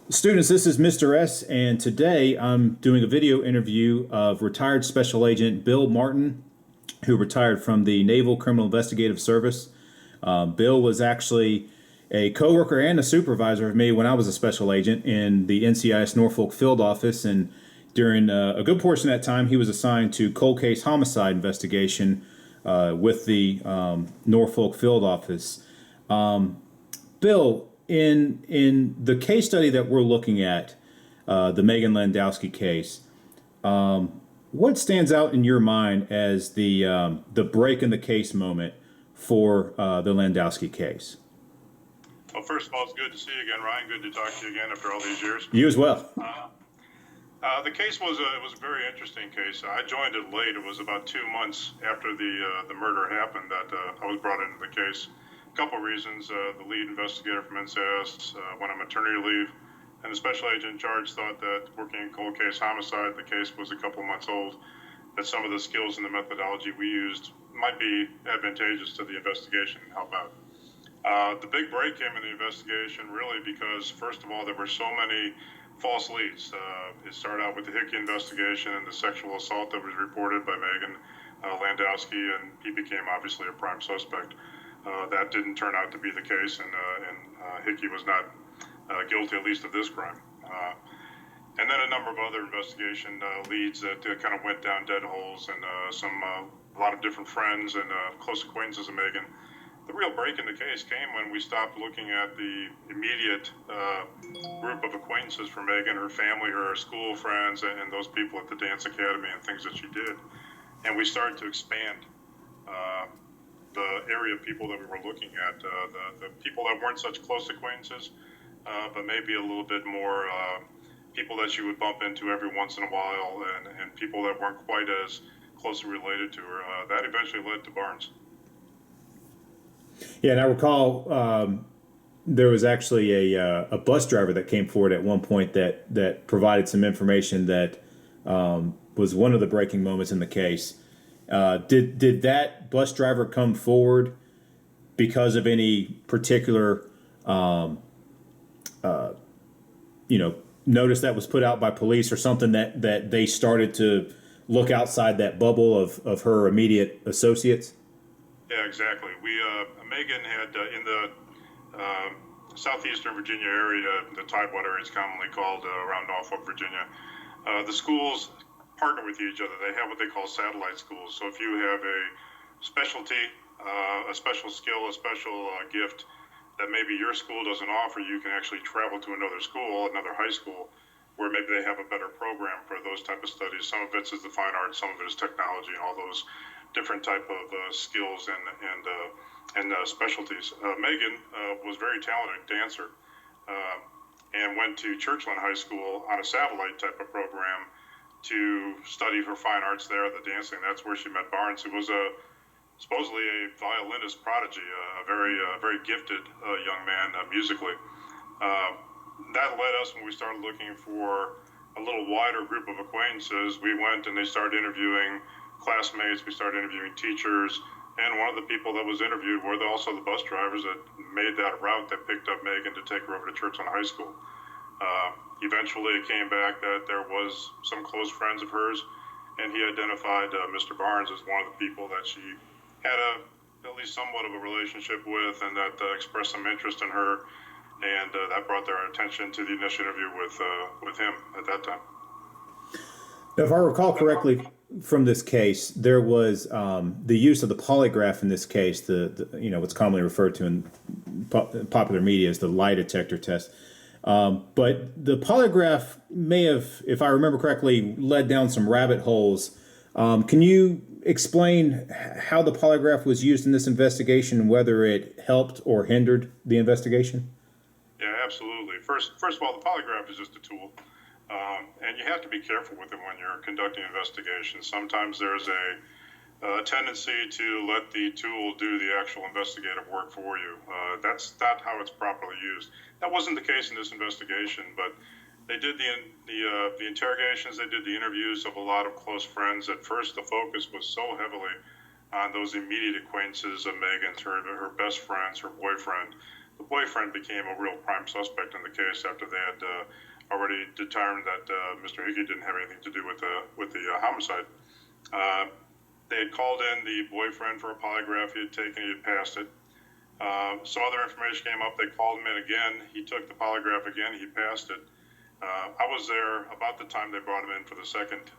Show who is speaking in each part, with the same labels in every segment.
Speaker 1: Students, this is Mr. S, and today I'm doing a video interview of retired Special Agent Bill Martin, who retired from the Naval Criminal Investigative Service. Bill was actually a coworker and a supervisor of me when I was a special agent in the NCIS Norfolk Field Office, and during a good portion of that time, he was assigned to cold case homicide investigation with the Norfolk Field Office. Bill, in the case study that we're looking at, the Megan Landowski case, what stands out in your mind as the break in the case moment for the Landowski case?
Speaker 2: Well, first of all, it's good to see you again, Ryan. Good to talk to you again after all these years.
Speaker 1: You as well.
Speaker 2: The case was a very interesting case. I joined it late. It was about 2 months after the murder happened that I was brought into the case. A couple of reasons. The lead investigator from NCIS went on maternity leave, and the special agent in charge thought that working in cold case homicide, the case was a couple of months old, that some of the skills and the methodology we used might be advantageous to the investigation and help out. The big break came in the investigation really because, first of all, there were so many false leads. It started out with the Hickey investigation and the sexual assault that was reported by Megan Landowski, and he became obviously a prime suspect. That didn't turn out to be the case, and Hickey was not guilty, at least of this crime. And then a number of other investigation leads that kind of went down dead holes, and a lot of different friends and close acquaintances of Megan. The real break in the case came when we stopped looking at the immediate group of acquaintances for Megan, her family, her school friends, and those people at the dance academy and things that she did. And we started to expand the area of people that we were looking at, the people that weren't such close acquaintances, but maybe a little bit more people that she would bump into every once in a while, and people that weren't quite as closely related to her. That eventually led to Barnes.
Speaker 1: Yeah, and I recall there was actually a bus driver that came forward at one point that provided some information that was one of the breaking moments in the case. Did that bus driver come forward because of any particular notice that was put out by police or something that they started to look outside that bubble of her immediate associates?
Speaker 2: Yeah, exactly. Megan had in the southeastern Virginia area, the Tidewater area is commonly called, around Norfolk, Virginia. The schools partner with each other. They have what they call satellite schools. So if you have a specialty, a special skill, a special gift that maybe your school doesn't offer, you can actually travel to another school, another high school, where maybe they have a better program for those type of studies. Some of it is the fine arts, some of it is technology, and all those different type of skills and specialties. Megan was very talented dancer and went to Churchland High School on a satellite type of program to study her fine arts there, the dancing. That's where she met Barnes, who was supposedly a violinist prodigy, a very gifted young man musically. That led us, when we started looking for a little wider group of acquaintances, we went and they started interviewing classmates, we started interviewing teachers, and one of the people that was interviewed were also the bus drivers that made that route that picked up Megan to take her over to Churchland High School. Eventually it came back that there was some close friends of hers, and he identified Mr. Barnes as one of the people that she had at least somewhat of a relationship with, and that expressed some interest in her, and that brought their attention to the initial interview with him at that time.
Speaker 1: Now, if I recall correctly from this case, there was the use of the polygraph in this case, the what's commonly referred to in popular media as the lie detector test. But the polygraph may have, if I remember correctly, led down some rabbit holes. Can you explain how the polygraph was used in this investigation and whether it helped or hindered the investigation?
Speaker 2: Yeah, absolutely. First of all, the polygraph is just a tool. And you have to be careful with it when you're conducting investigations. Sometimes there's a tendency to let the tool do the actual investigative work for you. That's not how it's properly used. That wasn't the case in this investigation, but they did the interrogations, they did the interviews of a lot of close friends. At first, the focus was so heavily on those immediate acquaintances of Megan's, her best friends, her boyfriend, the boyfriend became a real prime suspect in the case after they had already determined that Mr. Hickey didn't have anything to do with the homicide. They had called in the boyfriend for a polygraph. He had taken, he had passed it. Some other information came up. They called him in again. He took the polygraph again. He passed it. I was there about the time they brought him in for the second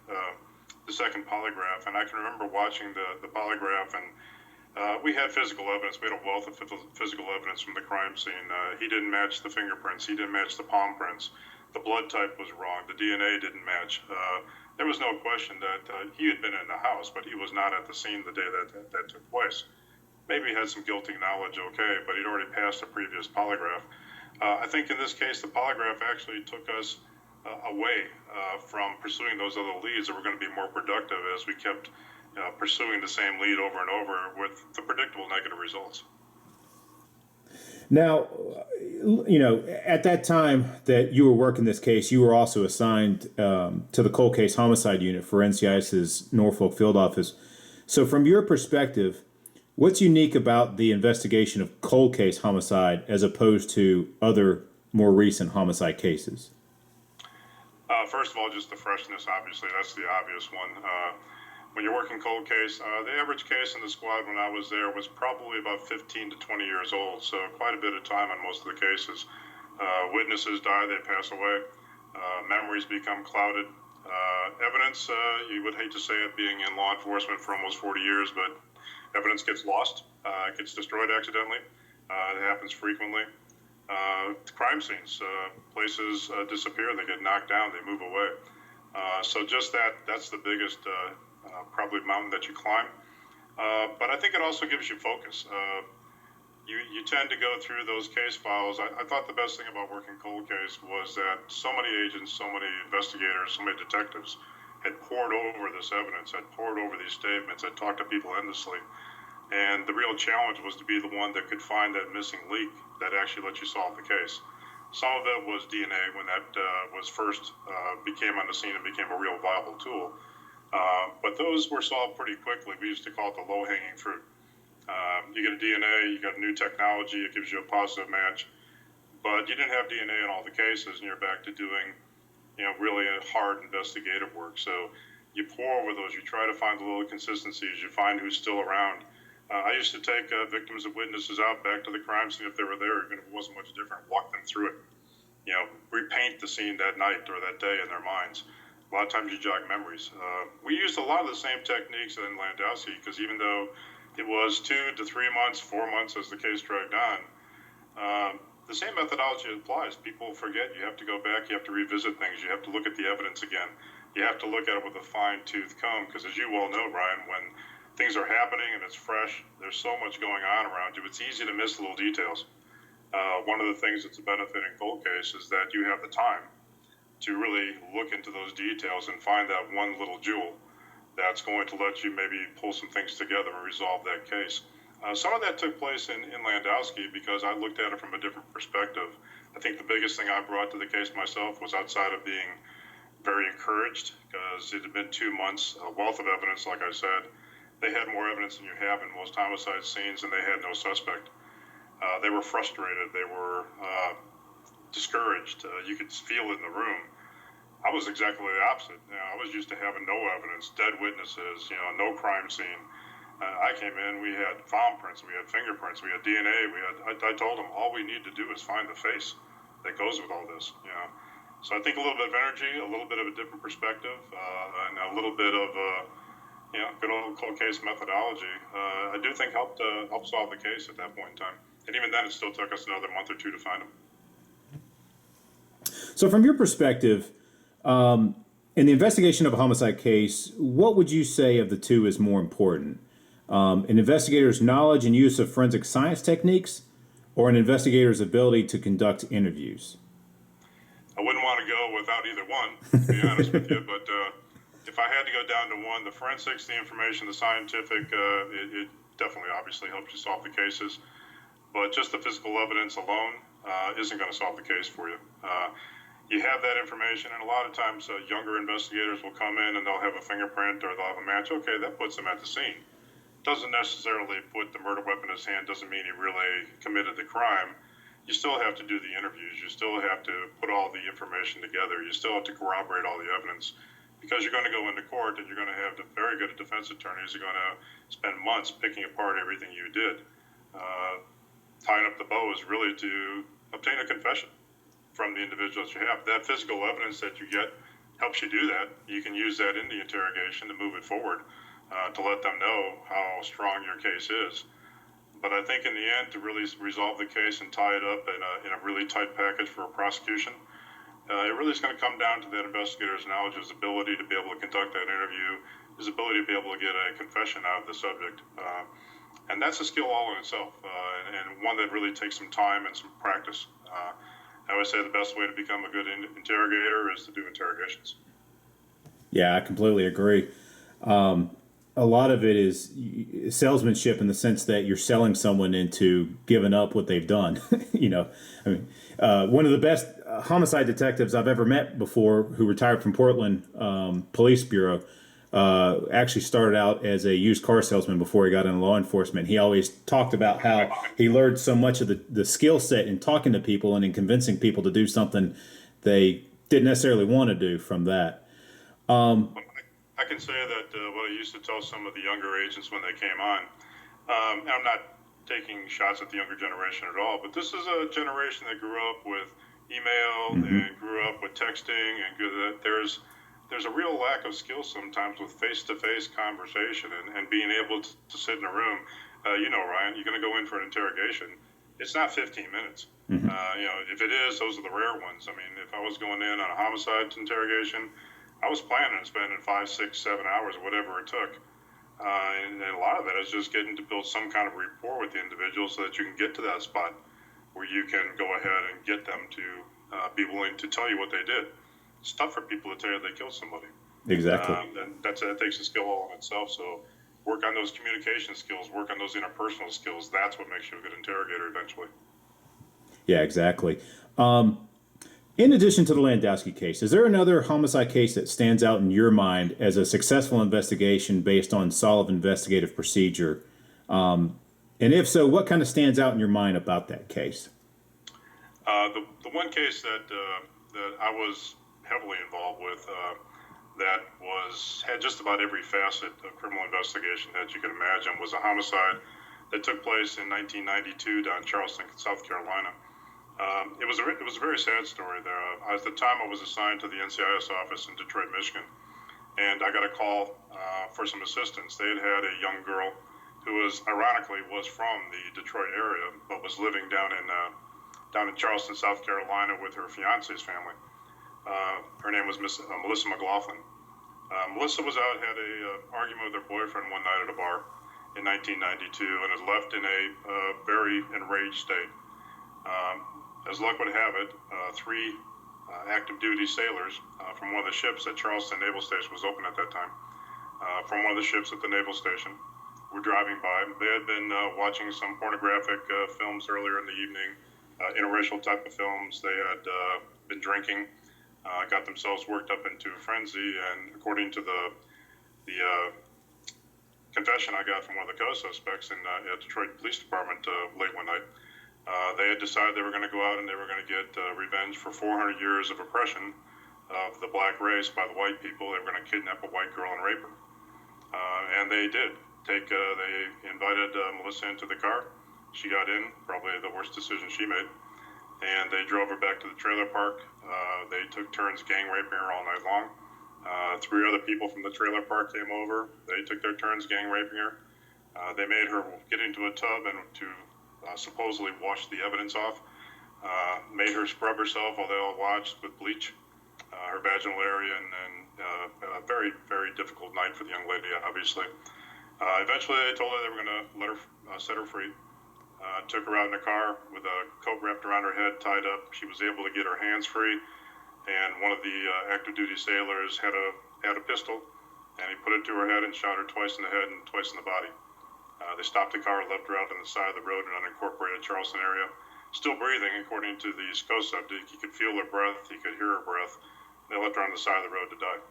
Speaker 2: polygraph, and I can remember watching the polygraph, and we had physical evidence. We had a wealth of physical evidence from the crime scene. He didn't match the fingerprints. He didn't match the palm prints. The blood type was wrong. The DNA didn't match. There was no question that he had been in the house, but he was not at the scene the day that took place. Maybe he had some guilty knowledge, okay, but he'd already passed a previous polygraph. I think in this case, the polygraph actually took us away from pursuing those other leads that were going to be more productive as we kept pursuing the same lead over and over with the predictable negative results.
Speaker 1: Now, at that time that you were working this case, you were also assigned to the cold case homicide unit for NCIS's Norfolk field office. So from your perspective, what's unique about the investigation of cold case homicide as opposed to other more recent homicide cases?
Speaker 2: First of all, just the freshness, obviously. That's the obvious one. When you're working cold case, the average case in the squad when I was there was probably about 15 to 20 years old, so quite a bit of time on most of the cases. Witnesses die, they pass away. Memories become clouded. Evidence, you would hate to say it being in law enforcement for almost 40 years, but evidence gets lost, gets destroyed accidentally. It happens frequently. Crime scenes, places disappear, they get knocked down, they move away. So just that's the biggest probably mountain that you climb. But I think it also gives you focus. You tend to go through those case files. I thought the best thing about working cold case was that so many agents, so many investigators, so many detectives had poured over this evidence, had poured over these statements, had talked to people endlessly. And the real challenge was to be the one that could find that missing link that actually let you solve the case. Some of it was DNA when that was first became on the scene and became a real viable tool. But those were solved pretty quickly. We used to call it the low-hanging fruit. You get a DNA, you got a new technology, it gives you a positive match, but you didn't have DNA in all the cases, and you're back to doing, really hard investigative work. So you pour over those, you try to find the little consistencies, you find who's still around. I used to take victims and witnesses out back to the crime scene if they were there, even if it wasn't much different, walk them through it. Repaint the scene that night or that day in their minds. A lot of times you jog memories. We used a lot of the same techniques in Landowski because even though it was 2 to 3 months, 4 months as the case dragged on, the same methodology applies. People forget. You have to go back. You have to revisit things. You have to look at the evidence again. You have to look at it with a fine-tooth comb because, as you well know, Brian, when things are happening and it's fresh, there's so much going on around you. It's easy to miss little details. One of the things that's a benefit in cold case is that you have the time to really look into those details and find that one little jewel that's going to let you maybe pull some things together and resolve that case. Some of that took place in Landowski because I looked at it from a different perspective. I think the biggest thing I brought to the case myself was outside of being very encouraged because it had been 2 months, a wealth of evidence, like I said. They had more evidence than you have in most homicide scenes, and they had no suspect. They were frustrated. They were discouraged. You could feel it in the room. I was exactly the opposite. I was used to having no evidence, dead witnesses, no crime scene. I came in, we had palm prints, we had fingerprints, we had DNA. I told them all we need to do is find the face that goes with all this. So I think a little bit of energy, a little bit of a different perspective, and a little bit of good old cold case methodology. I do think helped solve the case at that point in time. And even then, it still took us another month or two to find him.
Speaker 1: So from your perspective, in the investigation of a homicide case, what would you say of the two is more important? An investigator's knowledge and use of forensic science techniques, or an investigator's ability to conduct interviews?
Speaker 2: I wouldn't want to go without either one, to be honest with you, but if I had to go down to one, the forensics, the information, the scientific, it definitely obviously helps you solve the cases, but just the physical evidence alone isn't going to solve the case for you. You have that information, and a lot of times younger investigators will come in and they'll have a fingerprint or they'll have a match. Okay, that puts them at the scene. Doesn't necessarily put the murder weapon in his hand, doesn't mean he really committed the crime. you still have to do the interviews. You still have to put all the information together. You still have to corroborate all the evidence, because you're going to go into court and you're going to have very good defense attorneys who are going to spend months picking apart everything you did. Tying up the bow is really to obtain a confession from the individuals you have. That physical evidence that you get helps you do that. You can use that in the interrogation to move it forward, to let them know how strong your case is. But I think in the end, to really resolve the case and tie it up in a really tight package for a prosecution, it really is going to come down to that investigator's knowledge, his ability to be able to conduct that interview, his ability to be able to get a confession out of the subject. And that's a skill all in itself, and one that really takes some time and some practice. I would say the best way to become a good interrogator is to do interrogations.
Speaker 1: Yeah, I completely agree. A lot of it is salesmanship in the sense that you're selling someone into giving up what they've done. I mean, one of the best homicide detectives I've ever met before, who retired from Portland Police Bureau, actually started out as a used car salesman before he got into law enforcement. He always talked about how he learned so much of the skill set in talking to people and in convincing people to do something they didn't necessarily want to do from that.
Speaker 2: I can say that what I used to tell some of the younger agents when they came on, I'm not taking shots at the younger generation at all, but this is a generation that grew up with email and grew up with texting, and there's a real lack of skill sometimes with face-to-face conversation and being able to sit in a room. Ryan, you're going to go in for an interrogation. It's not 15 minutes. If it is, those are the rare ones. I mean, if I was going in on a homicide interrogation, I was planning on spending 5, 6, 7 hours, whatever it took. And a lot of it is just getting to build some kind of rapport with the individual so that you can get to that spot where you can go ahead and get them to be willing to tell you what they did. It's tough for people to tell you they killed somebody.
Speaker 1: Exactly.
Speaker 2: And that takes a skill all in itself. So work on those communication skills, work on those interpersonal skills. That's what makes you a good interrogator eventually.
Speaker 1: Yeah, exactly. In addition to the Landowski case, is there another homicide case that stands out in your mind as a successful investigation based on solid investigative procedure? And if so, what kind of stands out in your mind about that case?
Speaker 2: The one case that I was heavily involved with that had just about every facet of criminal investigation that you could imagine was a homicide that took place in 1992 down in Charleston, South Carolina. It was a very sad story there. At the time, I was assigned to the NCIS office in Detroit, Michigan, and I got a call for some assistance. They had a young girl who ironically was from the Detroit area, but was living down in Charleston, South Carolina, with her fiance's family. Her name was Melissa McLaughlin. Melissa was out, had a argument with her boyfriend one night at a bar in 1992, and had left in a very enraged state. As luck would have it, 3 active duty sailors from one of the ships at Charleston Naval Station was open at that time, from one of the ships at the naval station, were driving by. They had been watching some pornographic films earlier in the evening, interracial type of films. They had been drinking, got themselves worked up into a frenzy, and according to the confession I got from one of the co-suspects in Detroit Police Department late one night, they had decided they were going to go out and they were going to get revenge for 400 years of oppression of the black race by the white people. They were going to kidnap a white girl and rape her. And they did. They invited Melissa into the car. She got in, probably the worst decision she made. And they drove her back to the trailer park. They took turns gang raping her all night long. 3 other people from the trailer park came over. They took their turns gang raping her. They made her get into a tub and to supposedly wash the evidence off. Made her scrub herself while they all watched with bleach, her vaginal area, and a very, very difficult night for the young lady, obviously. Eventually, they told her they were going to let her set her free. Took her out in a car with a coat wrapped around her head, tied up. She was able to get her hands free, and one of the active duty sailors had a pistol, and he put it to her head and shot her twice in the head and twice in the body. They stopped the car, left her out on the side of the road in an unincorporated Charleston area, still breathing, according to the co-subject. He could feel her breath, he could hear her breath. They left her on the side of the road to die.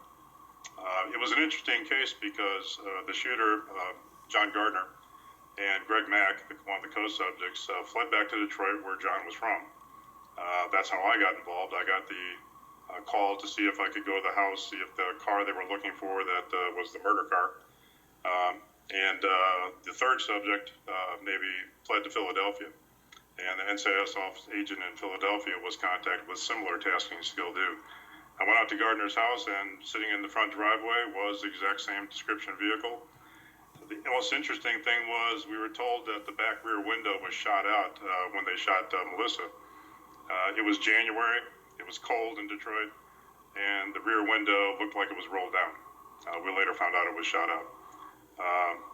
Speaker 2: It was an interesting case because the shooter, John Gardner, and Greg Mack, one of the co-subjects, fled back to Detroit, where John was from. That's how I got involved. I got the call to see if I could go to the house, see if the car they were looking for that was the murder car. And the third subject maybe fled to Philadelphia. And the NCIS office agent in Philadelphia was contacted with similar tasking skill due. I went out to Gardner's house, and sitting in the front driveway was the exact same description vehicle. The most interesting thing was we were told that the back rear window was shot out when they shot Melissa. It was January, it was cold in Detroit, and the rear window looked like it was rolled down. We later found out it was shot out.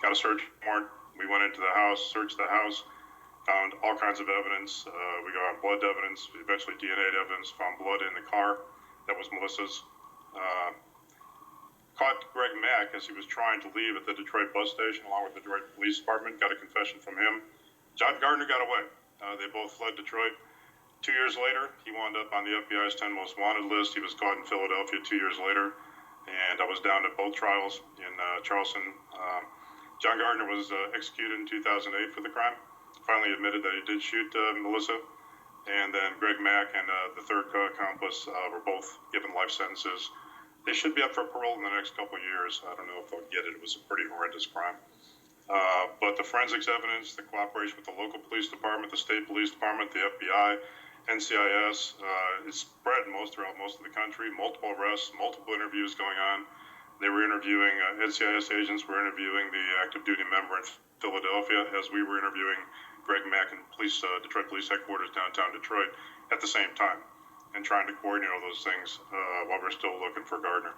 Speaker 2: Got a search warrant. We went into the house, searched the house, found all kinds of evidence. We got blood evidence, eventually DNA evidence, found blood in the car that was Melissa's. Caught Greg Mack as he was trying to leave at the Detroit bus station along with the Detroit Police Department, got a confession from him. John Gardner got away. They both fled Detroit. 2 years later, he wound up on the FBI's 10 most wanted list. He was caught in Philadelphia 2 years later, and I was down at both trials in Charleston. John Gardner was executed in 2008 for the crime. Finally admitted that he did shoot Melissa. And then Greg Mack and the third accomplice were both given life sentences. They should be up for parole in the next couple of years. I don't know if they'll get it. It was a pretty horrendous crime. But the forensics evidence, the cooperation with the local police department, the state police department, the FBI, NCIS, is spread throughout most of the country. Multiple arrests, multiple interviews going on. They were interviewing, NCIS agents were interviewing the active duty member in Philadelphia as we were interviewing Greg Mack in Detroit Police Headquarters downtown Detroit at the same time, and trying to coordinate all those things while we're still looking for Gardner.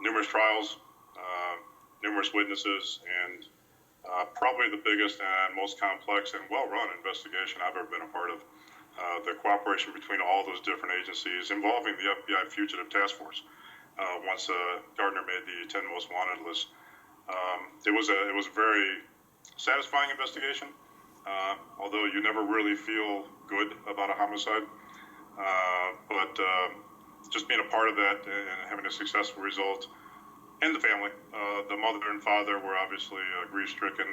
Speaker 2: Numerous trials, numerous witnesses, and probably the biggest and most complex and well-run investigation I've ever been a part of. The cooperation between all those different agencies involving the FBI Fugitive Task Force. Once Gardner made the 10 most wanted list, it was a very satisfying investigation. Although you never really feel good about a homicide, but just being a part of that and having a successful result, and the family, the mother and father were obviously grief-stricken,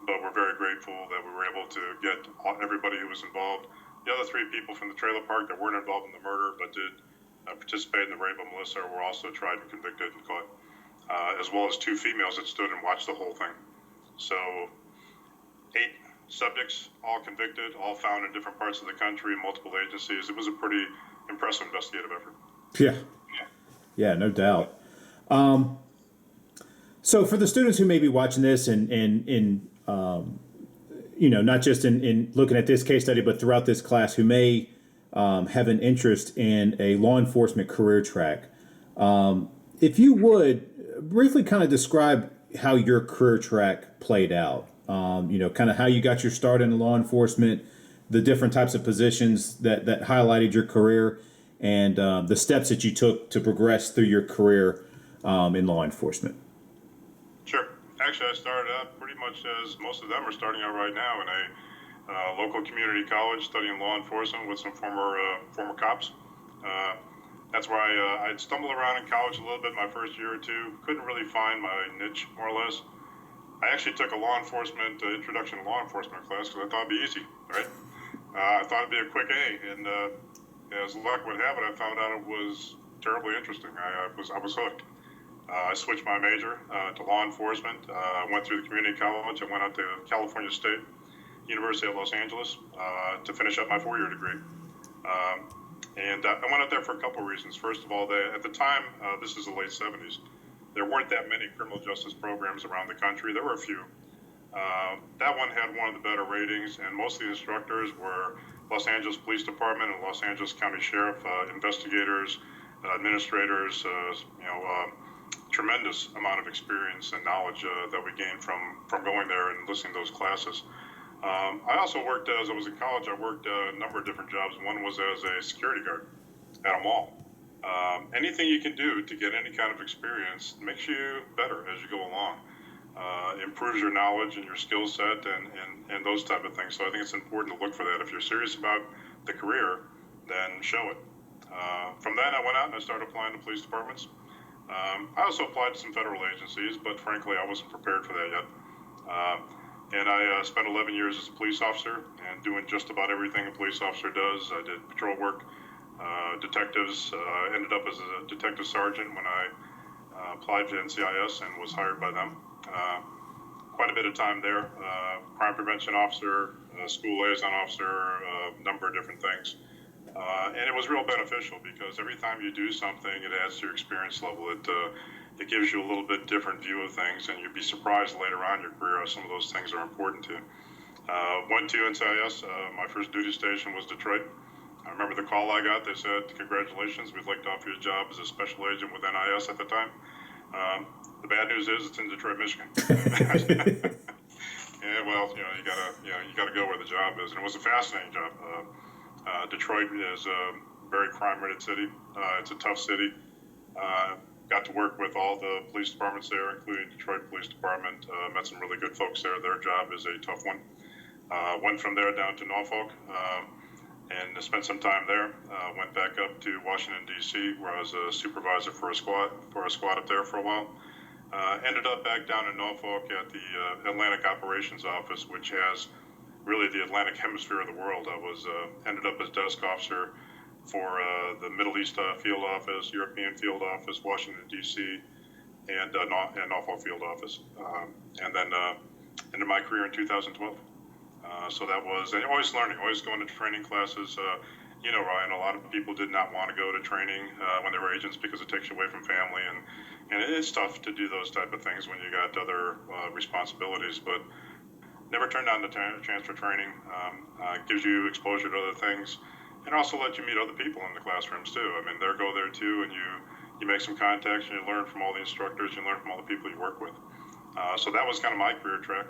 Speaker 2: but we're very grateful that we were able to get everybody who was involved. The other 3 people from the trailer park that weren't involved in the murder but did participate in the rape of Melissa were also tried and convicted and caught, as well as 2 females that stood and watched the whole thing. So 8 subjects, all convicted, all found in different parts of the country, multiple agencies. It was a pretty impressive investigative effort.
Speaker 1: Yeah, no doubt. So for the students who may be watching this and not just in looking at this case study, but throughout this class who may have an interest in a law enforcement career track, if you would briefly kind of describe how your career track played out, kind of how you got your start in law enforcement, the different types of positions that highlighted your career, and the steps that you took to progress through your career in law enforcement.
Speaker 2: Sure. Actually, I started out pretty much as most of them are starting out right now in a local community college studying law enforcement with some former cops. That's where I'd stumbled around in college a little bit my first year or two. Couldn't really find my niche, more or less. I actually took a law enforcement introduction to law enforcement class because I thought it'd be easy, right? I thought it'd be a quick A, and as luck would have it, I found out it was terribly interesting. I was hooked. I switched my major to law enforcement. I went through the community college. I went out to California State University of Los Angeles to finish up my 4-year degree. And I went out there for a couple of reasons. First of all, at the time, this is the late 70s, there weren't that many criminal justice programs around the country. There were a few. That one had one of the better ratings, and most of the instructors were Los Angeles Police Department and Los Angeles County Sheriff investigators, administrators, tremendous amount of experience and knowledge that we gained from going there and listening to those classes. I also worked, as I was in college, I worked a number of different jobs. One was as a security guard at a mall. Anything you can do to get any kind of experience makes you better as you go along. Improves your knowledge and your skill set and those type of things. So I think it's important to look for that. If you're serious about the career, then show it. From then I went out and I started applying to police departments. I also applied to some federal agencies, but frankly I wasn't prepared for that yet. And I spent 11 years as a police officer and doing just about everything a police officer does. I did patrol work, detectives. Ended up as a detective sergeant when I applied to NCIS and was hired by them. Quite a bit of time there. Crime prevention officer, school liaison officer, a number of different things. And it was real beneficial because every time you do something, it adds to your experience level. It gives you a little bit different view of things, and you'd be surprised later on in your career how some of those things are important to you. Went to NCIS. My first duty station was Detroit. I remember the call I got. They said, "Congratulations, we'd like to offer you a job as a special agent with NIS at the time." The bad news is it's in Detroit, Michigan. Yeah, well, you gotta go where the job is, and it was a fascinating job. Detroit is a very crime-ridden city. It's a tough city. Got to work with all the police departments there, including Detroit Police Department. Met some really good folks there. Their job is a tough one. Went from there down to Norfolk and spent some time there. Went back up to Washington, D.C., where I was a supervisor for a squad up there for a while. Ended up back down in Norfolk at the Atlantic Operations Office, which has really the Atlantic Hemisphere of the world. I was ended up as desk officer for the Middle East field office, European field office, Washington, D.C., and Norfolk field office. And then ended my career in 2012. So that was always learning, always going to training classes. Ryan, a lot of people did not want to go to training when they were agents because it takes you away from family, and it's tough to do those type of things when you got other responsibilities. But never turned down the chance for training. Gives you exposure to other things, and also let you meet other people in the classrooms too. I mean, they go there too, and you make some contacts, and you learn from all the instructors, you learn from all the people you work with. So that was kind of my career track.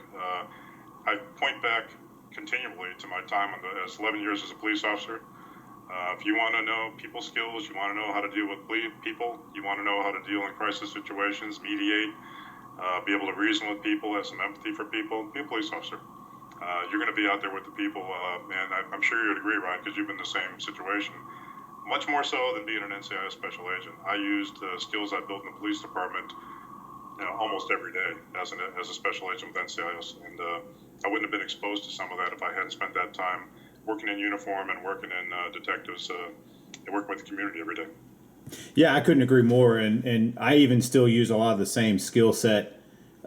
Speaker 2: I point back continually to my time as 11 years as a police officer. If you want to know people skills, you want to know how to deal with people, you want to know how to deal in crisis situations, mediate, be able to reason with people, have some empathy for people, be a police officer. You're going to be out there with the people, and I'm sure you'd agree, Ryan, because you've been in the same situation. Much more so than being an NCIS special agent. I used the skills I built in the police department almost every day as a special agent with NCIS, and I wouldn't have been exposed to some of that if I hadn't spent that time working in uniform and working in detectives and working with the community every day.
Speaker 1: Yeah, I couldn't agree more. And I even still use a lot of the same skill set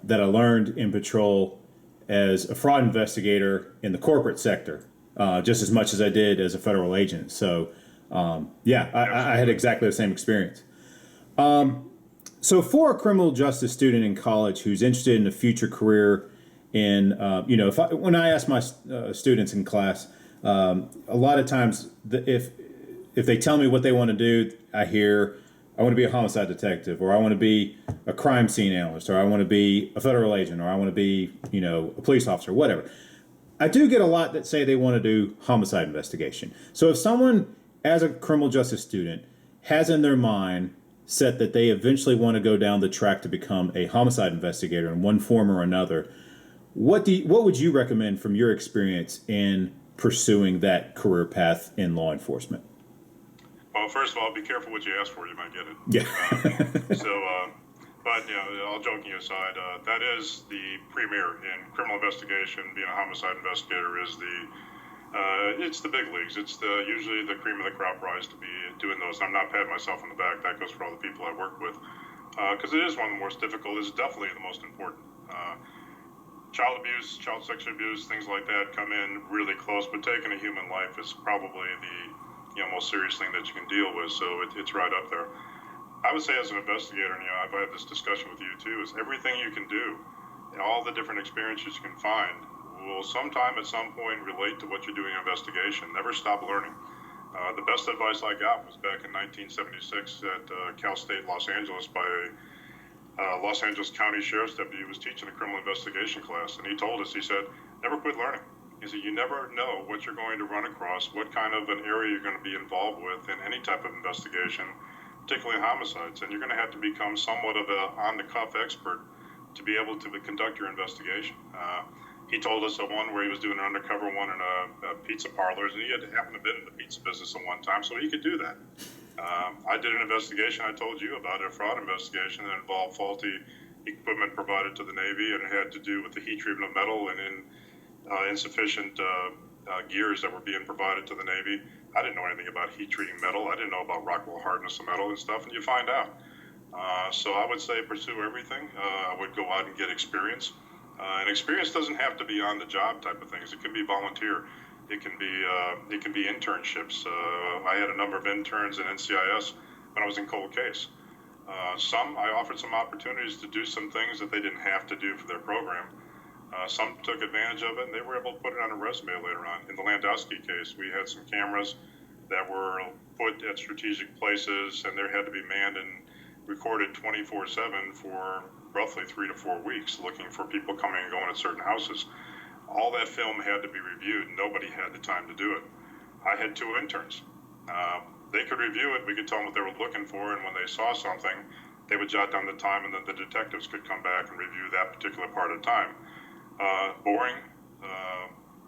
Speaker 1: that I learned in patrol as a fraud investigator in the corporate sector, just as much as I did as a federal agent. So, I had exactly the same experience. So for a criminal justice student in college who's interested in a future career in, when I ask my students in class, a lot of times if they tell me what they want to do, I hear, I want to be a homicide detective, or I want to be a crime scene analyst, or I want to be a federal agent, or I want to be, a police officer, whatever. I do get a lot that say they want to do homicide investigation. So if someone, as a criminal justice student, has in their mind set that they eventually want to go down the track to become a homicide investigator in one form or another, what would you recommend from your experience in pursuing that career path in law enforcement?
Speaker 2: Well, first of all, be careful what you ask for; you might get it.
Speaker 1: Yeah.
Speaker 2: But all joking aside, that is the premier in criminal investigation. Being a homicide investigator is it's the big leagues. It's usually the cream of the crop rise to be doing those. I'm not patting myself on the back. That goes for all the people I work with, because it is one of the most difficult. It's definitely the most important. Child abuse, child sexual abuse, things like that come in really close. But taking a human life is probably the most serious thing that you can deal with. So it's right up there. I would say as an investigator, and I've had this discussion with you too, is everything you can do, and all the different experiences you can find will sometime at some point relate to what you're doing in investigation. Never stop learning. The best advice I got was back in 1976 at Cal State Los Angeles by a Los Angeles County Sheriff's deputy who was teaching a criminal investigation class. And he told us, he said, never quit learning. He said, you never know what you're going to run across, what kind of an area you're going to be involved with in any type of investigation, particularly homicides. And you're going to have to become somewhat of an on-the-cuff expert to be able to conduct your investigation. He told us of one where he was doing an undercover one in a pizza parlors, and he had happened to be in the pizza business at one time, so he could do that. I did an investigation I told you about, a fraud investigation that involved faulty equipment provided to the Navy, and it had to do with the heat treatment of metal and insufficient gears that were being provided to the Navy. I didn't know anything about heat treating metal. I didn't know about Rockwell hardness of metal and stuff, and you find out. So I would say pursue everything. I would go out and get experience. And experience doesn't have to be on the job type of things. It can be volunteer. It can be internships. I had a number of interns in NCIS when I was in cold case. I offered some opportunities to do some things that they didn't have to do for their program. Some took advantage of it, and they were able to put it on a resume later on. In the Landowski case, we had some cameras that were put at strategic places, and they had to be manned and recorded 24/7 for roughly 3 to 4 weeks, looking for people coming and going at certain houses. All that film had to be reviewed. Nobody had the time to do it. I had 2 interns. They could review it. We could tell them what they were looking for, and when they saw something, they would jot down the time, and then the detectives could come back and review that particular part of the time. Boring,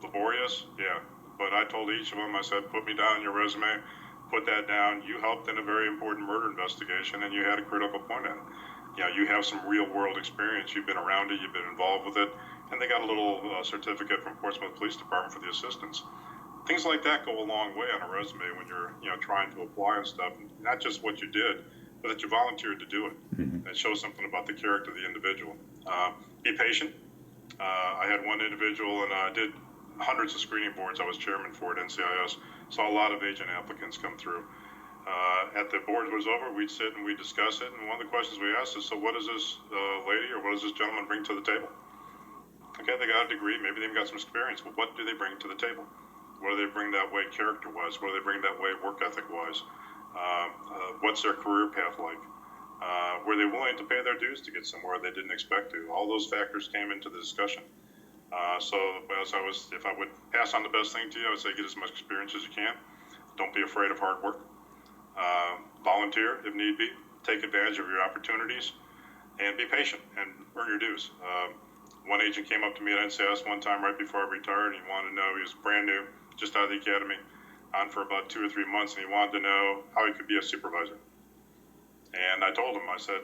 Speaker 2: laborious, yeah. But I told each of them, I said, put me down in your resume, put that down. You helped in a very important murder investigation, and you had a critical point in it. You have some real world experience. You've been around it, you've been involved with it, and they got a little certificate from Portsmouth Police Department for the assistance. Things like that go a long way on a resume when you're trying to apply and stuff. Not just what you did, but that you volunteered to do it. Mm-hmm. It shows something about the character of the individual. Be patient. I had one individual, and I did hundreds of screening boards. I was chairman for at NCIS. Saw a lot of agent applicants come through. At the board was over, we'd sit and we'd discuss it. And one of the questions we asked is, so what does this lady or what does this gentleman bring to the table? Okay, they got a degree, maybe they've got some experience, but what do they bring to the table? What do they bring that way character-wise? What do they bring that way work ethic-wise? What's their career path like? Were they willing to pay their dues to get somewhere they didn't expect to? All those factors came into the discussion. So if I would pass on the best thing to you, I would say get as much experience as you can. Don't be afraid of hard work. Volunteer if need be. Take advantage of your opportunities, and be patient and earn your dues. One agent came up to me at NCIS one time right before I retired, and he wanted to know, he was brand new, just out of the academy, on for about 2 or 3 months, and he wanted to know how he could be a supervisor. And I told him, I said,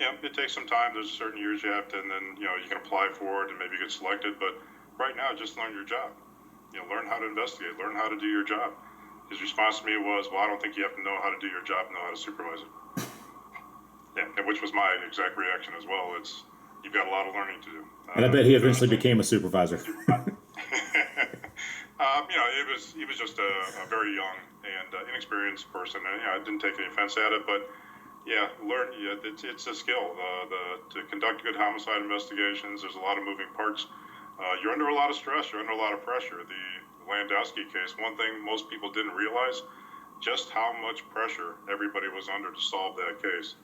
Speaker 2: it takes some time. There's certain years you have to, and then, you can apply for it and maybe get selected. But right now, just learn your job. Learn how to investigate, learn how to do your job. His response to me was, well, I don't think you have to know how to do your job, know how to supervise it. Yeah, which was my exact reaction as well. You've got a lot of learning to do.
Speaker 1: And I bet he eventually became a supervisor.
Speaker 2: He was just a very young and inexperienced person, and I didn't take any offense at it, but learn. It's a skill. To conduct good homicide investigations, there's a lot of moving parts. You're under a lot of stress. You're under a lot of pressure. The Landowski case, one thing most people didn't realize, just how much pressure everybody was under to solve that case.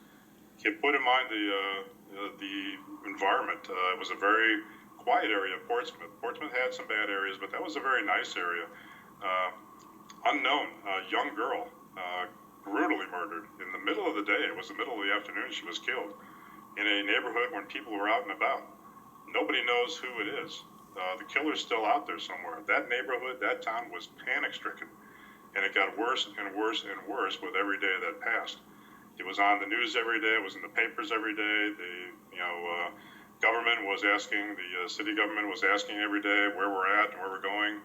Speaker 2: You put in mind the environment. It was a very quiet area of Portsmouth. Portsmouth had some bad areas, but that was a very nice area. Unknown, young girl, brutally murdered in the middle of the day. It was the middle of the afternoon. She was killed in a neighborhood when people were out and about. Nobody knows who it is. The killer's still out there somewhere. That neighborhood, that town was panic-stricken, and it got worse and worse and worse with every day that passed. It was on the news every day. It was in the papers every day. The government was asking, the city government was asking every day where we're at and where we're going.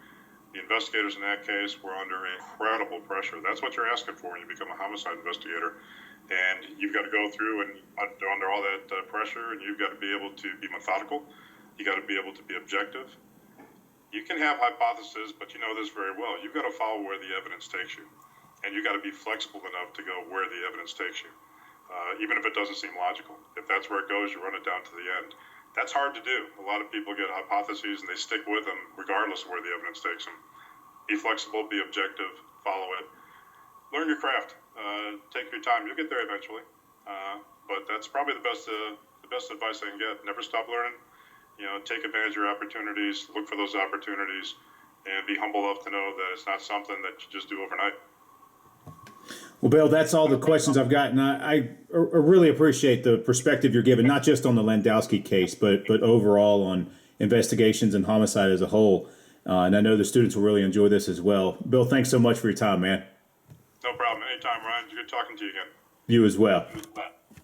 Speaker 2: The investigators in that case were under incredible pressure. That's what you're asking for when you become a homicide investigator. And you've got to go through and under all that pressure, and you've got to be able to be methodical. You got to be able to be objective. You can have hypotheses, but you know this very well. You've got to follow where the evidence takes you. And you got to be flexible enough to go where the evidence takes you, even if it doesn't seem logical. If that's where it goes, you run it down to the end. That's hard to do. A lot of people get hypotheses and they stick with them regardless of where the evidence takes them. Be flexible, be objective, follow it. Learn your craft. Take your time. You'll get there eventually. But that's probably the best advice I can get. Never stop learning. Take advantage of your opportunities, look for those opportunities, and be humble enough to know that it's not something that you just do overnight.
Speaker 1: Well, Bill, that's all the questions I've got, and I really appreciate the perspective you're giving, not just on the Landowski case, but overall on investigations and homicide as a whole. And I know the students will really enjoy this as well. Bill, thanks so much for your time, man.
Speaker 2: No problem. Anytime, Ryan. It's good talking to you again.
Speaker 1: You as well.